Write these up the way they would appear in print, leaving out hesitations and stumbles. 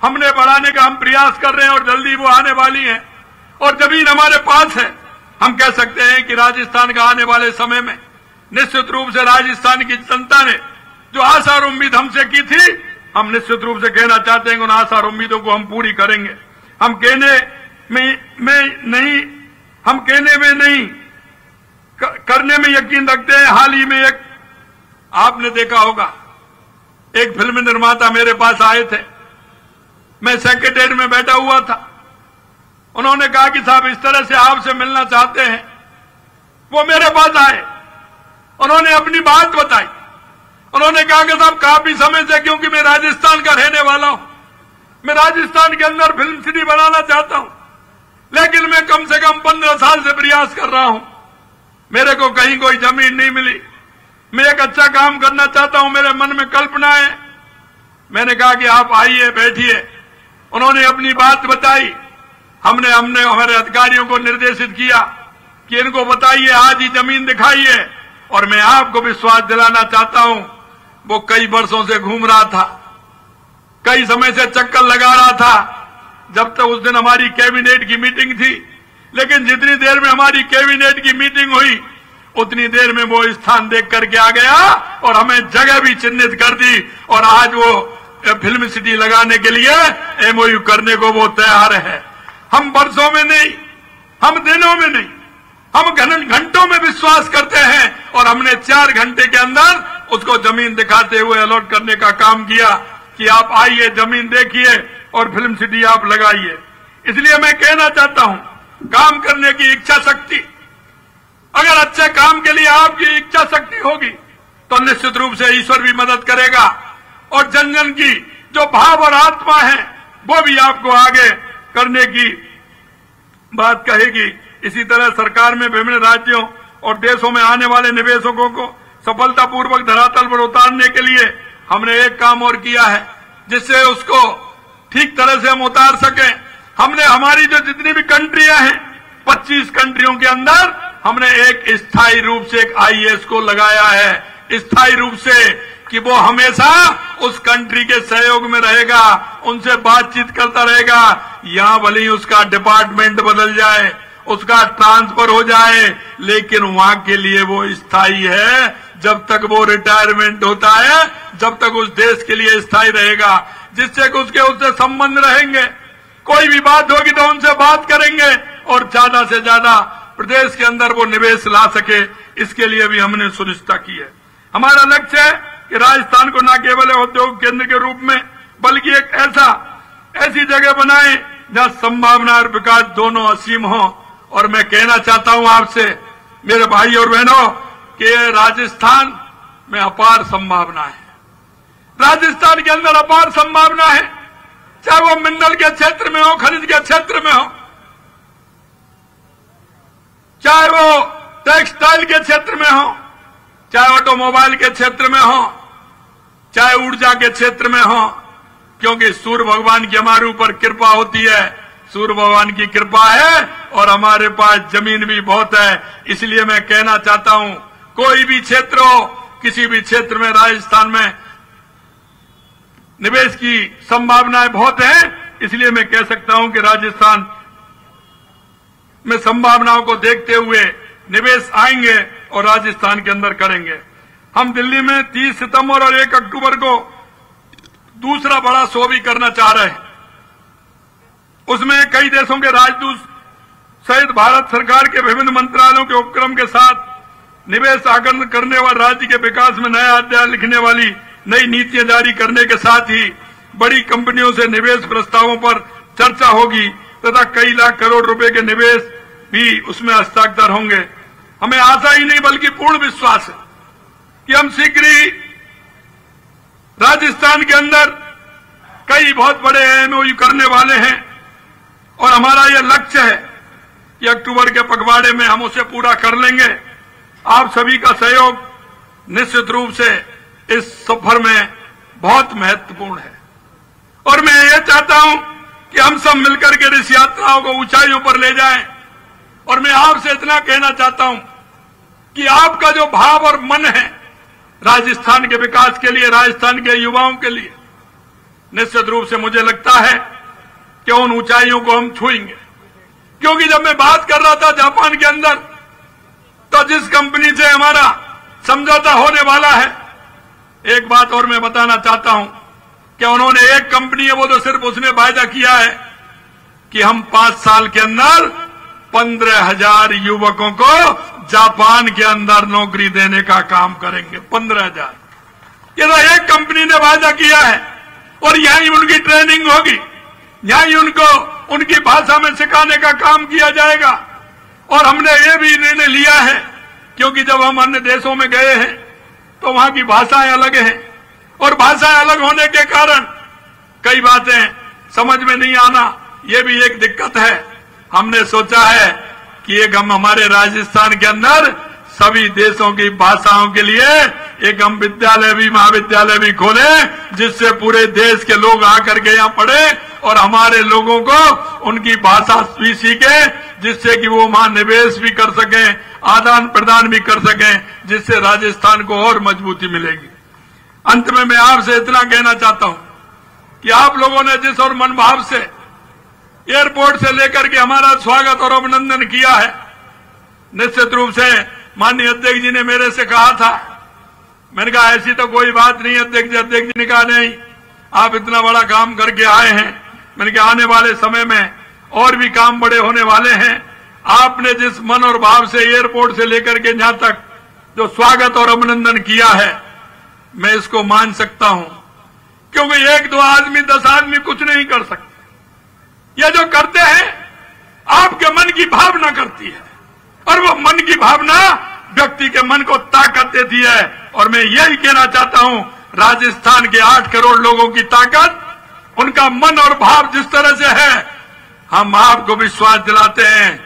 हमने बढ़ाने का हम प्रयास कर रहे हैं और जल्दी वो आने वाली है और जमीन हमारे पास है। हम कह सकते हैं कि राजस्थान का आने वाले समय में निश्चित रूप से राजस्थान की जनता ने जो आशा और उम्मीद हमसे की थी, हम निश्चित रूप से कहना चाहते हैं कि उन आशा और उम्मीदों को हम पूरी करेंगे। हम कहने में नहीं करने में यकीन रखते हैं। हाल ही में एक आपने देखा होगा, एक फिल्म निर्माता मेरे पास आए थे, मैं सेक्रेटरी में बैठा हुआ था। उन्होंने कहा कि साहब इस तरह से आपसे मिलना चाहते हैं। वो मेरे पास आए, उन्होंने अपनी बात बताई। उन्होंने कहा कि साहब काफी समय से, क्योंकि मैं राजस्थान का रहने वाला हूं, मैं राजस्थान के अंदर फिल्म सिटी बनाना चाहता हूं, लेकिन मैं कम से कम 15 साल से प्रयास कर रहा हूं, मेरे को कहीं कोई जमीन नहीं मिली। मैं एक अच्छा काम करना चाहता हूं, मेरे मन में कल्पना है। मैंने कहा कि आप आइए, बैठिए। उन्होंने अपनी बात बताई। हमने हमारे अधिकारियों को निर्देशित किया कि इनको बताइए, आज ही जमीन दिखाइए। और मैं आपको विश्वास दिलाना चाहता हूं, वो कई वर्षों से घूम रहा था, कई समय से चक्कर लगा रहा था, जब तक उस दिन हमारी कैबिनेट की मीटिंग थी। लेकिन जितनी देर में हमारी कैबिनेट की मीटिंग हुई, उतनी देर में वो स्थान देख करके आ गया और हमें जगह भी चिन्हित कर दी। और आज वो फिल्म सिटी लगाने के लिए एमओयू करने को वो तैयार है। हम वर्षों में नहीं, हम दिनों में नहीं, हम घंटों में विश्वास करते हैं। और हमने 4 घंटे के अंदर उसको जमीन दिखाते हुए अलॉट करने का काम किया कि आप आइए, जमीन देखिए और फिल्म सिटी आप लगाइए। इसलिए मैं कहना चाहता हूं, काम करने की इच्छा शक्ति, अगर अच्छे काम के लिए आपकी इच्छा शक्ति होगी तो निश्चित रूप से ईश्वर भी मदद करेगा और जन जन की जो भाव और आत्मा है वो भी आपको आगे करने की बात कहेगी। इसी तरह सरकार में विभिन्न राज्यों और देशों में आने वाले निवेशकों को सफलतापूर्वक धरातल पर उतारने के लिए हमने एक काम और किया है, जिससे उसको ठीक तरह से हम उतार सकें। हमने हमारी जो जितनी भी कंट्रियां हैं, 25 कंट्रियों के अंदर हमने एक स्थायी रूप से एक आईएएस को लगाया है, स्थायी रूप से, कि वो हमेशा उस कंट्री के सहयोग में रहेगा, उनसे बातचीत करता रहेगा। यहां भले ही उसका डिपार्टमेंट बदल जाए, उसका ट्रांसफर हो जाए, लेकिन वहां के लिए वो स्थायी है। जब तक वो रिटायरमेंट होता है, जब तक उस देश के लिए स्थायी रहेगा, जिससे उससे संबंध रहेंगे। कोई भी बात होगी तो उनसे बात करेंगे और ज्यादा से ज्यादा प्रदेश के अंदर वो निवेश ला सके, इसके लिए भी हमने सुनिश्चित की है। हमारा लक्ष्य है कि राजस्थान को न केवल औद्योगिक केंद्र के रूप में, बल्कि एक ऐसी जगह बनाए जहां संभावना और विकास दोनों असीम हो। और मैं कहना चाहता हूं आपसे, मेरे भाई और बहनों, कि राजस्थान में अपार संभावना है। राजस्थान के अंदर अपार संभावना है, चाहे वो मिनरल के क्षेत्र में हो, खनिज के क्षेत्र में हो, चाहे वो टेक्सटाइल के क्षेत्र में हो, चाहे ऑटोमोबाइल के क्षेत्र में हो, चाहे ऊर्जा के क्षेत्र में हो, क्योंकि सूर्य भगवान की हमारे ऊपर कृपा होती है। सूर्य भगवान की कृपा है और हमारे पास जमीन भी बहुत है। इसलिए मैं कहना चाहता हूं, कोई भी क्षेत्र हो, किसी भी क्षेत्र में राजस्थान में निवेश की संभावनाएं बहुत हैं। इसलिए मैं कह सकता हूं कि राजस्थान में संभावनाओं को देखते हुए निवेश आएंगे और राजस्थान के अंदर करेंगे। हम दिल्ली में 30 सितंबर और 1 अक्टूबर को दूसरा बड़ा शो भी करना चाह रहे हैं। उसमें कई देशों के राजदूत सहित भारत सरकार के विभिन्न मंत्रालयों के उपक्रम के साथ निवेश आकर्षण करने और राज्य के विकास में नया अध्याय लिखने वाली नई नीतियां जारी करने के साथ ही बड़ी कंपनियों से निवेश प्रस्तावों पर चर्चा होगी तथा कई लाख करोड़ रुपए के निवेश भी उसमें हस्ताक्षर होंगे। हमें आशा ही नहीं बल्कि पूर्ण विश्वास है कि हम शीघ्र ही राजस्थान के अंदर कई बहुत बड़े एमओयू करने वाले हैं और हमारा यह लक्ष्य है कि अक्टूबर के पखवाड़े में हम उसे पूरा कर लेंगे। आप सभी का सहयोग निश्चित रूप से इस सफर में बहुत महत्वपूर्ण है और मैं ये चाहता हूं कि हम सब मिलकर के इस यात्राओं को ऊंचाइयों पर ले जाएं। और मैं आपसे इतना कहना चाहता हूं कि आपका जो भाव और मन है राजस्थान के विकास के लिए, राजस्थान के युवाओं के लिए, निश्चित रूप से मुझे लगता है कि उन ऊंचाइयों को हम छुएंगे। क्योंकि जब मैं बात कर रहा था जापान के अंदर, तो जिस कंपनी से हमारा समझौता होने वाला है, एक बात और मैं बताना चाहता हूं कि उन्होंने, एक कंपनी है वो तो सिर्फ उसने वायदा किया है कि हम 5 साल के अंदर 15,000 युवकों को जापान के अंदर नौकरी देने का काम करेंगे। 15,000, ये तो एक कंपनी ने वायदा किया है। और यहीं उनकी ट्रेनिंग होगी, यहीं उनको उनकी भाषा में सिखाने का काम किया जाएगा। और हमने ये भी निर्णय लिया है, क्योंकि जब हम अन्य देशों में गए हैं तो वहां की भाषाएं अलग हैं, और भाषाएं अलग होने के कारण कई बातें समझ में नहीं आना, ये भी एक दिक्कत है। हमने सोचा है कि एक हम हमारे राजस्थान के अंदर सभी देशों की भाषाओं के लिए एक हम विद्यालय भी, महाविद्यालय भी खोलें, जिससे पूरे देश के लोग आकर के यहाँ पढ़े और हमारे लोगों को उनकी भाषा भी सीखे, जिससे कि वो वहां निवेश भी कर सकें, आदान प्रदान भी कर सकें, जिससे राजस्थान को और मजबूती मिलेगी। अंत में मैं आपसे इतना कहना चाहता हूं कि आप लोगों ने जिस और मनभाव से एयरपोर्ट से लेकर के हमारा स्वागत और अभिनंदन किया है, निश्चित रूप से माननीय अध्यक्ष जी ने मेरे से कहा था, मैंने कहा ऐसी तो कोई बात नहीं अध्यक्ष जी। अध्यक्ष जी ने कहा नहीं, आप इतना बड़ा काम करके आए हैं, मैंने कहा आने वाले समय में और भी काम बड़े होने वाले हैं। आपने जिस मन और भाव से एयरपोर्ट से लेकर के यहां तक जो स्वागत और अभिनंदन किया है, मैं इसको मान सकता हूं, क्योंकि 1-2 आदमी 10 आदमी कुछ नहीं कर सकते। ये जो करते हैं आपके मन की भावना करती है, और वो मन की भावना व्यक्ति के मन को ताकत देती है। और मैं यही कहना चाहता हूं, राजस्थान के 8 करोड़ लोगों की ताकत, उनका मन और भाव जिस तरह से है, हम आपको विश्वास दिलाते हैं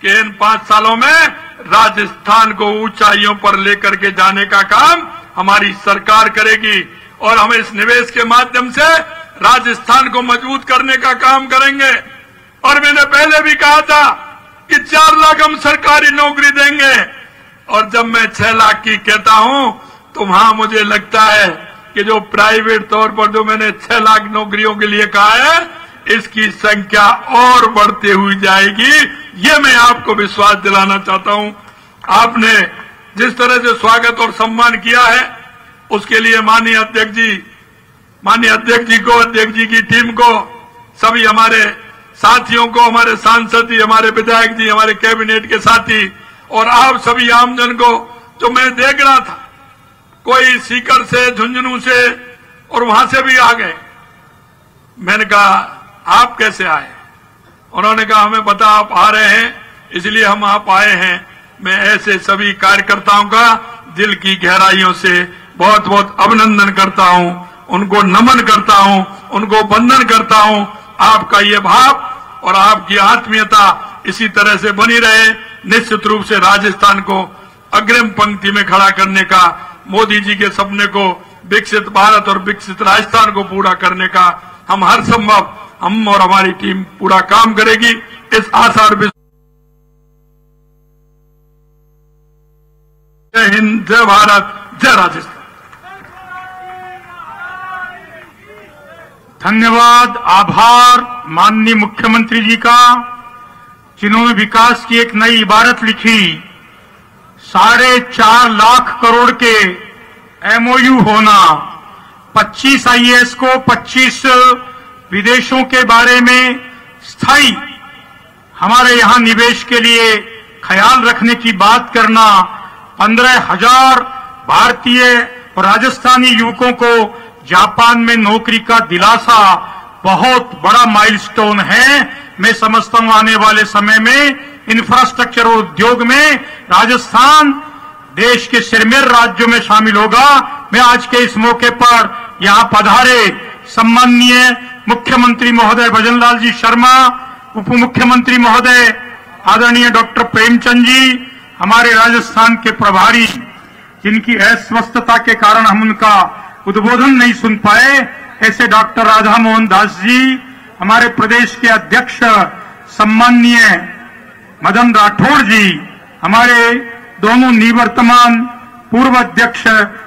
कि इन 5 सालों में राजस्थान को ऊंचाइयों पर लेकर के जाने का काम हमारी सरकार करेगी। और हम इस निवेश के माध्यम से राजस्थान को मजबूत करने का काम करेंगे। और मैंने पहले भी कहा था कि 4 लाख हम सरकारी नौकरी देंगे, और जब मैं 6 लाख की कहता हूं तो वहां मुझे लगता है कि जो प्राइवेट तौर पर जो मैंने 6 लाख नौकरियों के लिए कहा है, इसकी संख्या और बढ़ती हुई जाएगी। ये मैं आपको विश्वास दिलाना चाहता हूं। आपने जिस तरह से स्वागत और सम्मान किया है, उसके लिए माननीय अध्यक्ष जी को, अध्यक्ष जी की टीम को, सभी हमारे साथियों को, हमारे सांसद जी, हमारे विधायक जी, हमारे कैबिनेट के साथी, और आप सभी आमजन को, जो मैं देख रहा था, कोई सीकर से, झुंझुनू से और वहां से भी आ गए। मैंने कहा आप कैसे आए? उन्होंने कहा हमें पता आप आ रहे हैं, इसलिए हम आप आए हैं। मैं ऐसे सभी कार्यकर्ताओं का दिल की गहराइयों से बहुत बहुत अभिनंदन करता हूं, उनको नमन करता हूं, उनको वंदन करता हूं। आपका ये भाव और आपकी आत्मीयता इसी तरह से बनी रहे। निश्चित रूप से राजस्थान को अग्रिम पंक्ति में खड़ा करने का, मोदी जी के सपने को, विकसित भारत और विकसित राजस्थान को पूरा करने का हम हर संभव, हम और हमारी टीम पूरा काम करेगी। इस आशा और जय हिंद, जय भारत, जय राजस्थान। धन्यवाद, आभार माननीय मुख्यमंत्री जी का, जिन्होंने विकास की एक नई इबारत लिखी। 4.5 लाख करोड़ के एमओयू होना, 25 आईएएस को 25 विदेशों के बारे में स्थायी हमारे यहां निवेश के लिए ख्याल रखने की बात करना, 15,000 भारतीय और राजस्थानी युवकों को जापान में नौकरी का दिलासा बहुत बड़ा माइलस्टोन है। मैं समझता हूं आने वाले समय में इंफ्रास्ट्रक्चर और उद्योग में राजस्थान देश के सिरमेर राज्यों में शामिल होगा। मैं आज के इस मौके पर यहां पधारे सम्माननीय मुख्यमंत्री महोदय भजनलाल जी शर्मा, उप मुख्यमंत्री महोदय आदरणीय डॉक्टर प्रेमचंद जी, हमारे राजस्थान के प्रभारी, जिनकी अस्वस्थता के कारण हम उनका उद्बोधन नहीं सुन पाए, ऐसे डॉक्टर राधा मोहन दास जी, हमारे प्रदेश के अध्यक्ष सम्माननीय मदन राठौड़ जी, हमारे दोनों निवर्तमान पूर्व अध्यक्ष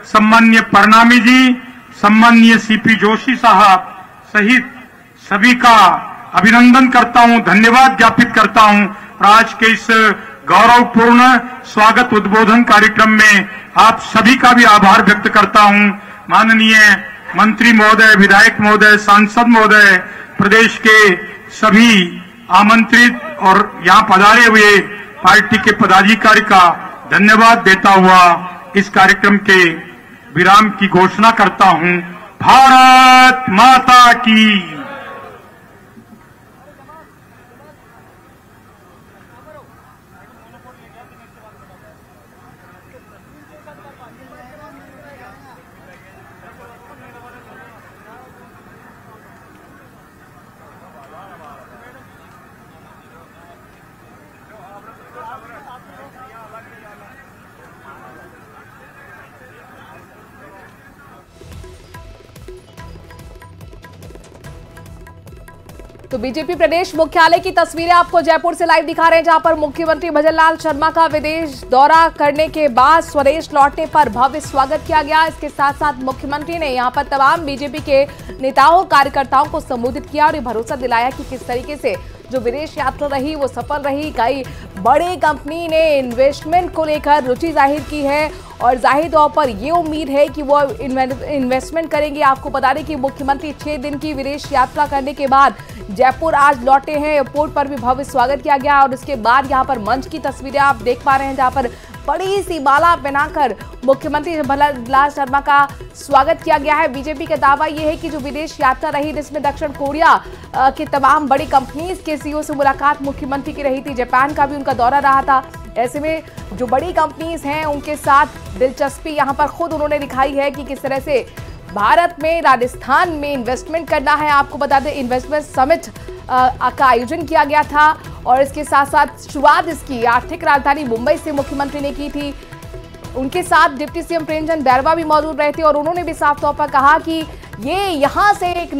सम्माननीय परनामी जी, सम्माननीय सीपी जोशी साहब, सहित सभी का अभिनंदन करता हूं, धन्यवाद ज्ञापित करता हूं और आज के इस गौरवपूर्ण स्वागत उद्बोधन कार्यक्रम में आप सभी का भी आभार व्यक्त करता हूं। माननीय मंत्री महोदय, विधायक महोदय, सांसद महोदय, प्रदेश के सभी आमंत्रित और यहां पधारे हुए पार्टी के पदाधिकारी का धन्यवाद देता हुआ इस कार्यक्रम के विराम की घोषणा करता हूं। भारत माता की। तो बीजेपी प्रदेश मुख्यालय की तस्वीरें आपको जयपुर से लाइव दिखा रहे हैं, जहां पर मुख्यमंत्री भजनलाल शर्मा का विदेश दौरा करने के बाद स्वदेश लौटने पर भव्य स्वागत किया गया। इसके साथ साथ मुख्यमंत्री ने यहां पर तमाम बीजेपी के नेताओं कार्यकर्ताओं को संबोधित किया और ये भरोसा दिलाया कि किस तरीके से जो विदेश यात्रा रही वो सफल रही। कई बड़ी कंपनी ने इन्वेस्टमेंट को लेकर रुचि जाहिर की है और जाहिर तौर पर ये उम्मीद है कि वो इन्वेस्टमेंट करेंगे। आपको बता दें कि मुख्यमंत्री 6 दिन की विदेश यात्रा करने के बाद जयपुर आज लौटे हैं। एयरपोर्ट पर भी भव्य स्वागत किया गया और उसके बाद यहाँ पर मंच की तस्वीरें आप देख पा रहे हैं, जहाँ पर बड़ी सी माला पहनाकर मुख्यमंत्री भजनलाल शर्मा का स्वागत किया गया है। बीजेपी का दावा यह है कि जो विदेश यात्रा रही जिसमें दक्षिण कोरिया के तमाम बड़ी कंपनीज के सीईओ से मुलाकात मुख्यमंत्री की रही थी, जापान का भी उनका दौरा रहा था। ऐसे में जो बड़ी कंपनीज हैं उनके साथ दिलचस्पी यहाँ पर खुद उन्होंने दिखाई है कि किस तरह से भारत में, राजस्थान में इन्वेस्टमेंट करना है। आपको बता दें इन्वेस्टमेंट समिट का आयोजन किया गया था और इसके साथ साथ शुरुआत इसकी आर्थिक राजधानी मुंबई से मुख्यमंत्री ने की थी। उनके साथ डिप्टी सीएम प्रेमचंद बैरवा भी मौजूद रहे थे और उन्होंने भी साफ तौर पर कहा कि ये यहाँ से एक